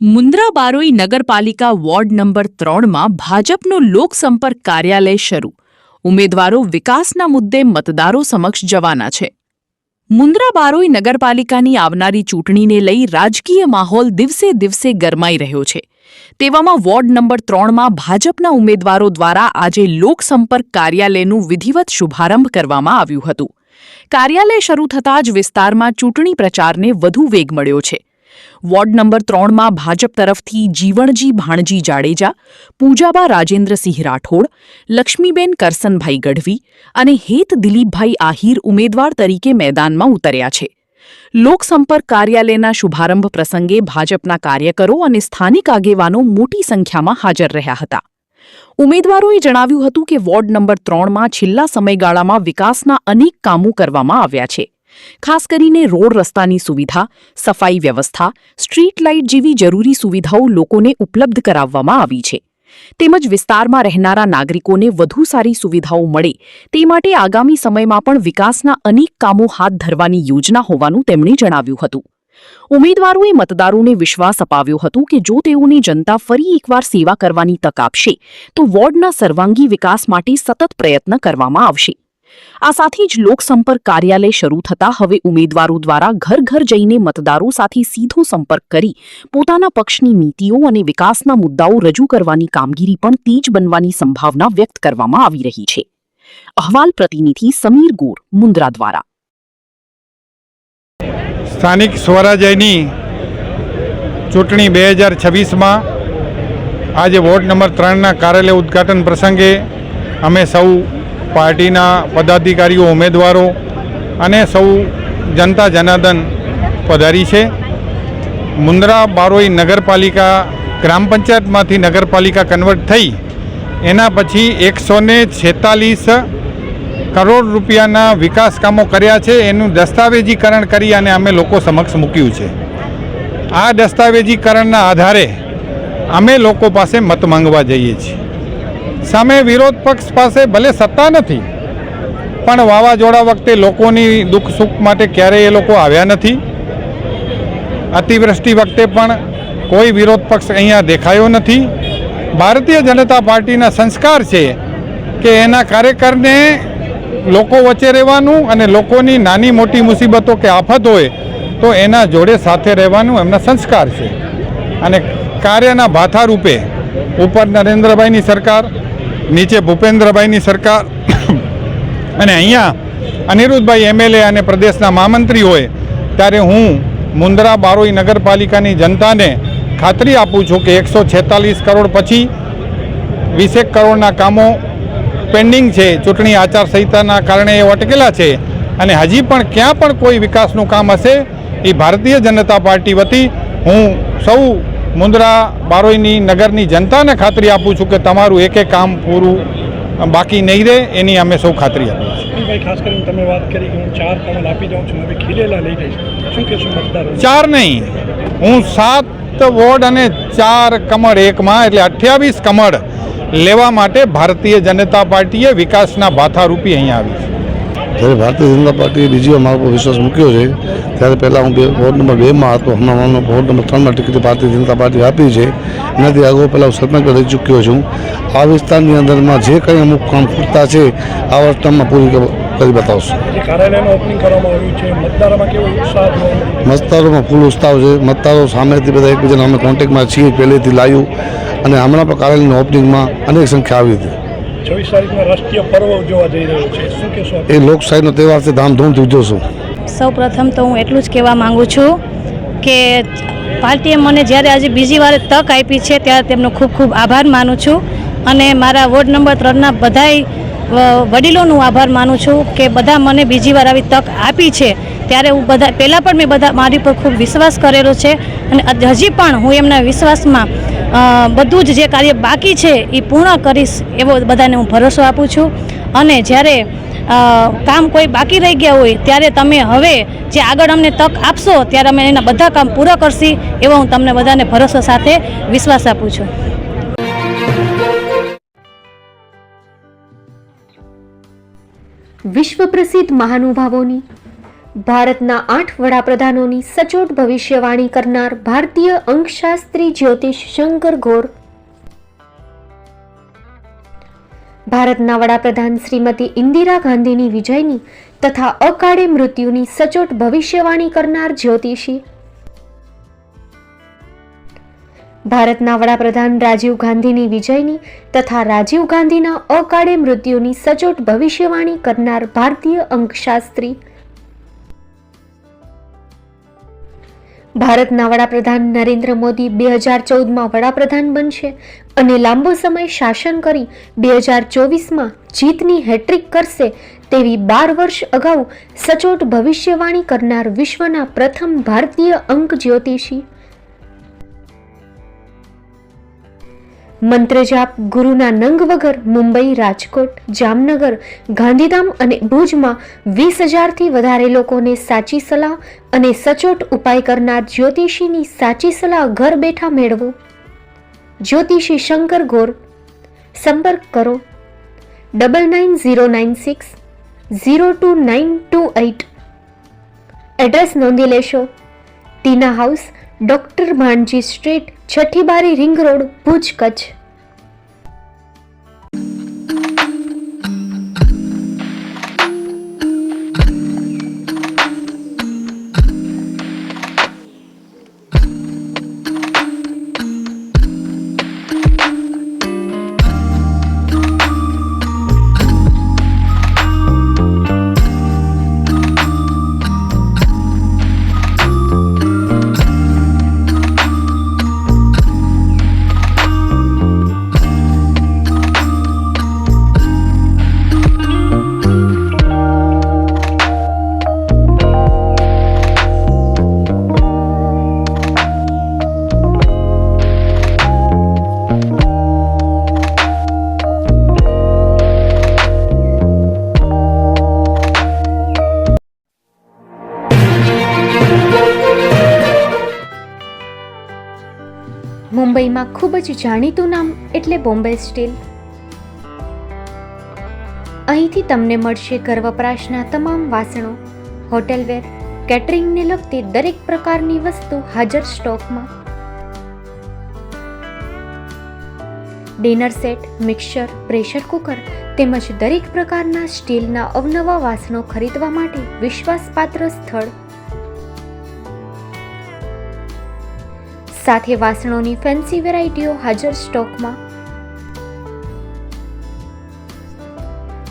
મુન્દ્રા બારોઈ નગરપાલિકા ward number 3માં ભાજપનું લોકસંપર્ક કાર્યાલય શરૂ. ઉમેદવારો વિકાસના મુદ્દે મતદારો સમક્ષ જવાના છે. મુન્દ્રા બારોઈ નગરપાલિકાની આવનારી ચૂંટણીને લઈ રાજકીય માહોલ દિવસે દિવસે ગરમાઈ રહ્યો છે. તેવામાં વોર્ડ નંબર 3માં ભાજપના ઉમેદવારો દ્વારા આજે લોકસંપર્ક કાર્યાલયનું વિધિવત શુભારંભ કરવામાં આવ્યું હતું. કાર્યાલય શરૂ થતાં જ વિસ્તારમાં ચૂંટણી પ્રચારને વધુ વેગ મળ્યો છે. વોર્ડ નંબર 3માં ભાજપ તરફથી જીવણજી ભાણજી જાડેજા, પૂજાબા રાજેન્દ્રસિંહ રાઠોડ, લક્ષ્મીબેન કરસનભાઈ ગઢવી અને હેત દિલીપભાઈ આહિર ઉમેદવાર તરીકે મેદાનમાં ઉતર્યા છે. લોકસંપર્ક કાર્યાલયના શુભારંભ પ્રસંગે ભાજપના કાર્યકરો અને સ્થાનિક આગેવાનો મોટી સંખ્યામાં હાજર રહ્યા હતા. ઉમેદવારોએ જણાવ્યું હતું કે વોર્ડ નંબર 3માં છેલ્લા સમયગાળામાં વિકાસના અનેક કામો કરવામાં આવ્યા છે. ખાસ કરીને રોડ રસ્તાની સુવિધા, સફાઈ વ્યવસ્થા, સ્ટ્રીટ લાઇટ જેવી જરૂરી સુવિધાઓ લોકોને ઉપલબ્ધ કરાવવામાં આવી છે. તેમજ વિસ્તારમાં રહેનારા નાગરિકોને વધુ સારી સુવિધાઓ મળે તે માટે આગામી સમયમાં પણ વિકાસના અનેક કામો હાથ ધરવાની યોજના હોવાનું તેમણે જણાવ્યું હતું. ઉમેદવારોએ મતદારોને વિશ્વાસ અપાવ્યો હતો કે જો તેઓને જનતા ફરી એકવાર સેવા કરવાની તક આપશે તો વોર્ડના સર્વાંગી વિકાસ માટે સતત પ્રયત્ન કરવામાં આવશે. આ સાથે જ લોકસંપર્ક કાર્યાલય શરૂ થતાં હવે ઉમેદવારો દ્વારા ઘર ઘર જઈને મતદારો સાથે સીધો સંપર્ક કરી પોતાના પક્ષની નીતિઓ અને વિકાસના મુદ્દાઓ રજૂ કરવાની કામગીરી પણ તેજ બનવાની સંભાવના વ્યક્ત કરવામાં આવી રહી છે. અહેવાલ પ્રતિનિધિ સમીર ગોર, મુન્દ્રા દ્વારા. સ્થાનિક સ્વરાજ્યની ચૂંટણી 2026માં આજે વોર્ડ નંબર 3ના કાર્યાલય ઉદ્ઘાટન પ્રસંગે અમે સૌ પાર્ટીના પદાધિકારીઓ, ઉમેદવારો અને સૌ જનતા જનાર્દન પધારી છે. મુન્દ્રા બારોઈ નગરપાલિકા ગ્રામ પંચાયતમાંથી નગરપાલિકા કન્વર્ટ થઈ એના પછી 146 કરોડ રૂપિયાના વિકાસ કામો કર્યા છે. એનું દસ્તાવેજીકરણ કરી અને અમે લોકો સમક્ષ મૂક્યું છે. આ દસ્તાવેજીકરણના આધારે અમે લોકો પાસે મત માંગવા જઈએ છીએ. સામે વિરોધ પક્ષ પાસે ભલે સત્તા નથી, પણ વાવાઝોડા વખતે લોકોની દુઃખ સુખ માટે ક્યારેય એ લોકો આવ્યા નથી. અતિવૃષ્ટિ વખતે પણ કોઈ વિરોધ પક્ષ અહીંયા દેખાયો નથી. ભારતીય જનતા પાર્ટીના સંસ્કાર છે કે એના કાર્યકરને લોકો વચ્ચે રહેવાનું અને લોકોની નાની મોટી મુસીબતો કે આફત હોય તો એના જોડે સાથે રહેવાનું એમના સંસ્કાર છે. અને કાર્યના ભાથા રૂપે ઉપર નરેન્દ્રભાઈની સરકાર, નીચે ભૂપેન્દ્રભાઈની સરકાર અને અહીંયા અનિરુદ્ધભાઈ MLA અને પ્રદેશના મહામંત્રી હોય ત્યારે હું મુન્દ્રા બારોઈ નગરપાલિકાની જનતાને ખાતરી આપું છું કે 146 કરોડ પછી 20 કરોડના કામો પેન્ડિંગ છે. ચૂંટણી આચારસંહિતાના કારણે એ અટકેલા છે અને હજી પણ ક્યાં પણ કોઈ વિકાસનું કામ હશે એ ભારતીય જનતા પાર્ટી વતી હું સૌ મુન્દ્રા બારોઈની નગરની જનતાને ખાતરી આપું છું કે તમારું એક કામ પૂરું બાકી નહીં રહે એની અમે સૌ ખાતરી આપીએ છીએ. ખાસ કરીને તમે વાત કરી કે હું 4 કમળ આપી જાઉં છું, હવે ખીલેલા લઈ જઈશ, શું કહેશો મતદારો? 4 નહીં, હું 7 વોર્ડ અને 4 કમળ એકમાં એટલે 28 કમળ લેવા માટે ભારતીય જનતા પાર્ટીએ વિકાસના ભાથારૂપી અહીંયા આવી છે. જ્યારે ભારતીય જનતા પાર્ટીએ બીજી વાર મારા પર વિશ્વાસ મૂક્યો છે ત્યારે પહેલાં હું વોર્ડ નંબર 2માં હતો. હમણાં ward number 3માં ticket Bharatiya Janata party આપી છે. એનાથી અગાઉ પહેલાં હું સરપંચ રહી ચૂક્યો છું. આ વિસ્તારની અંદરમાં જે કંઈ અમુક કામ ખૂટતા છે આ વર્ષમાં પૂરી કરી બતાવશું. કાર્યાલયનું ઓપનિંગ કરવામાં આવ્યું છે, મતદારોમાં કેવો ઉત્સાહ? મતદારોમાં ફૂલ ઉત્સાહ છે. મતદારો સામેથી બધા એકબીજાના અમે કોન્ટેક્ટમાં છીએ, પહેલેથી લાવ્યું અને હમણાં પણ કાર્યાલયના ઓપનિંગમાં અનેક સંખ્યા આવી હતી. 24 તારીખનો રાષ્ટ્રીય પર્વ ઉજવવા જઈ રહ્યો છે, શું કહેશો? એ લોકશાહીનો તહેવાર છે, ધામધૂમથી ઉજવશું. સૌ પ્રથમ તો હું એટલું જ કહેવા માગું છું કે પાર્ટીએ મને જ્યારે આજે બીજી વાર તક આપી છે ત્યારે તેમનો ખૂબ ખૂબ આભાર માનું છું અને મારા વોર્ડ નંબર 3ના બધાય વડીલોનું આભાર માનું છું કે બધા મને બીજી વાર આવી તક આપી છે. ત્યારે હું બધા પહેલાં પણ મેં બધા મારી પર ખૂબ વિશ્વાસ કરેલો છે અને હજી પણ હું એમના વિશ્વાસમાં બધું જ જે કાર્ય બાકી છે એ પૂર્ણ કરીશ એવો બધાને હું ભરોસો આપું છું. અને જ્યારે કામ કોઈ બાકી રહી ગયા હોય ત્યારે તમે હવે જે આગળ અમને તક આપશો ત્યારે અમે એના બધા કામ પૂરા કરશી એવો હું તમને બધાને ભરોસો સાથે વિશ્વાસ આપું છું. વિશ્વ પ્રસિદ્ધ મહાનુભાવોની ભારતના 8 વડાપ્રધાનોની સચોટ ભવિષ્યવાણી કરનાર ભારતીય અંકશાસ્ત્રી જ્યોતિષ શંકર ગોર, ભારતના વડાપ્રધાન શ્રીમતી ઇન્દિરા ગાંધીની વિજયની તથા અકાળે મૃત્યુની સચોટ ભવિષ્યવાણી કરનાર જ્યોતિષી, ભારતના વડાપ્રધાન રાજીવ ગાંધીની વિજયની તથા રાજીવ ગાંધીના અકાળે મૃત્યુની સચોટ ભવિષ્યવાણી કરનાર ભારતીય અંકશાસ્ત્રી, ભારતના વડાપ્રધાન નરેન્દ્ર મોદી 2014માં વડાપ્રધાન બનશે અને લાંબો સમય શાસન કરી 2024માં જીતની હેટ્રિક કરશે તેવી 12 વર્ષ અગાઉ સચોટ ભવિષ્યવાણી કરનાર વિશ્વના પ્રથમ ભારતીય અંક જ્યોતિષી, મંત્રજાપ ગુરુના નંગ વગર મુંબઈ, રાજકોટ, જામનગર, ગાંધીધામ અને ભુજમાં 20,000થી વધારે લોકોને સાચી સલાહ અને સચોટ ઉપાય કરનાર જ્યોતિષીની સાચી સલાહ ઘર બેઠા મેળવો. જ્યોતિષી શંકર ગોર. સંપર્ક કરો 9909602928. એડ્રેસ નોંધી લેશો. ટીના હાઉસ, ડોક્ટર ભાણજી સ્ટ્રીટ, છઠ્ઠી બારી, રિંગ રોડ, ભુજ, કચ્છ. મુંબઈમાં ખૂબ જ જાણીતું નામ એટલે બોમ્બે સ્ટીલ. અહીંથી તમને મળશે ઘર વપરાશના તમામ વાસણો, હોટેલવેર, કેટરિંગને લગતી દરેક પ્રકારની વસ્તુ હાજર સ્ટોકમાં. Dinner set, mixer, pressure cooker તેમજ દરેક પ્રકારના સ્ટીલના અવનવા વાસણો ખરીદવા માટે વિશ્વાસપાત્ર સ્થળ. સાથે વાસણોની ફેન્સી વેરાયટીઓ હાજર સ્ટોકમાં.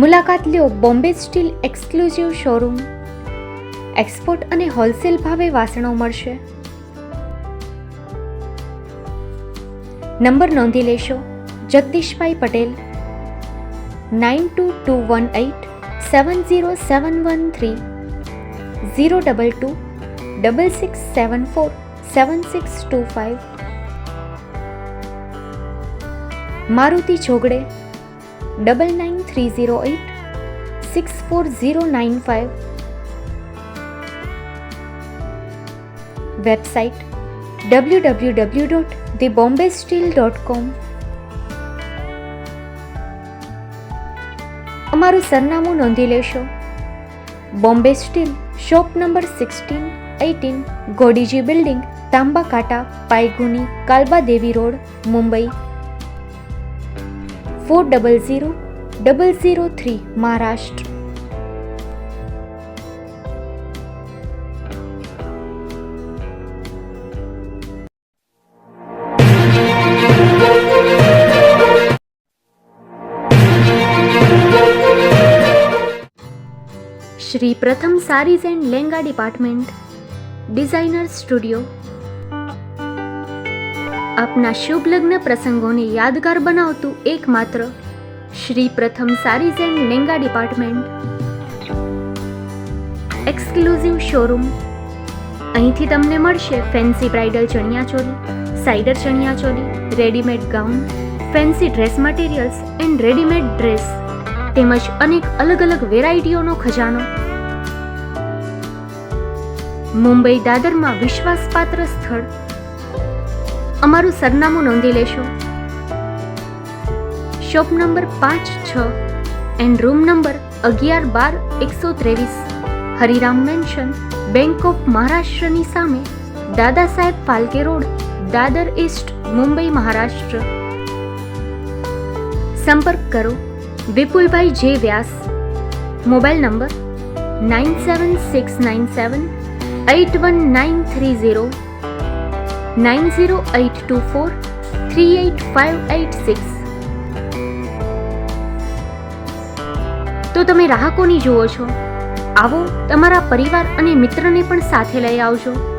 મુલાકાત લ્યો Bombay steel exclusive showroom. Export અને હોલસેલ ભાવે વાસણો મળશે. નંબર નોંધી લેશો. જગદીશભાઈ પટેલ 9221870713 022 6674 7625. મારુતિ જોગડે 9930864095. Website www.thebombasteel.com. અમારું સરનામું નોંધી લેશો. Bombay steel, shop number 16-18, Godiji building, Tamba Kanta, Payguni, Kalbadevi road, Mumbai 400003, Maharashtra. Shri Pratham sarees and lehenga department, designer studio. આપના શુભ લગ્ન પ્રસંગોને યાદગાર બનાવતું એકમાત્ર Shri Pratham sarees and lehenga department. Exclusive showroom. અહીંથી તમને મળશે fancy bridal chaniya choli, cider chaniya choli, readymade gown, fancy dress materials and readymade dress તેમજ અનેક અલગ અલગ વેરાયટીઓનો ખજાનો. મુંબઈ દાદરમાં વિશ્વાસપાત્ર સ્થળ. અમારું સરનામું નોંધી લેશો. Shop number 5-6 and room number 11-12-123, Hariram mansion, bank of મહારાષ્ટ્રની સામે, દાદા સાહેબ ફાલ્કે રોડ, દાદર ઈસ્ટ, મુંબઈ, મહારાષ્ટ્ર. સંપર્ક કરો વિપુલભાઈ જે વ્યાસ. Mobile number 9769781930, 9082438586. તો તમે રાહ કોની જુઓ છો? આવો, તમારા પરિવાર અને મિત્રને પણ સાથે લઈ આવજો.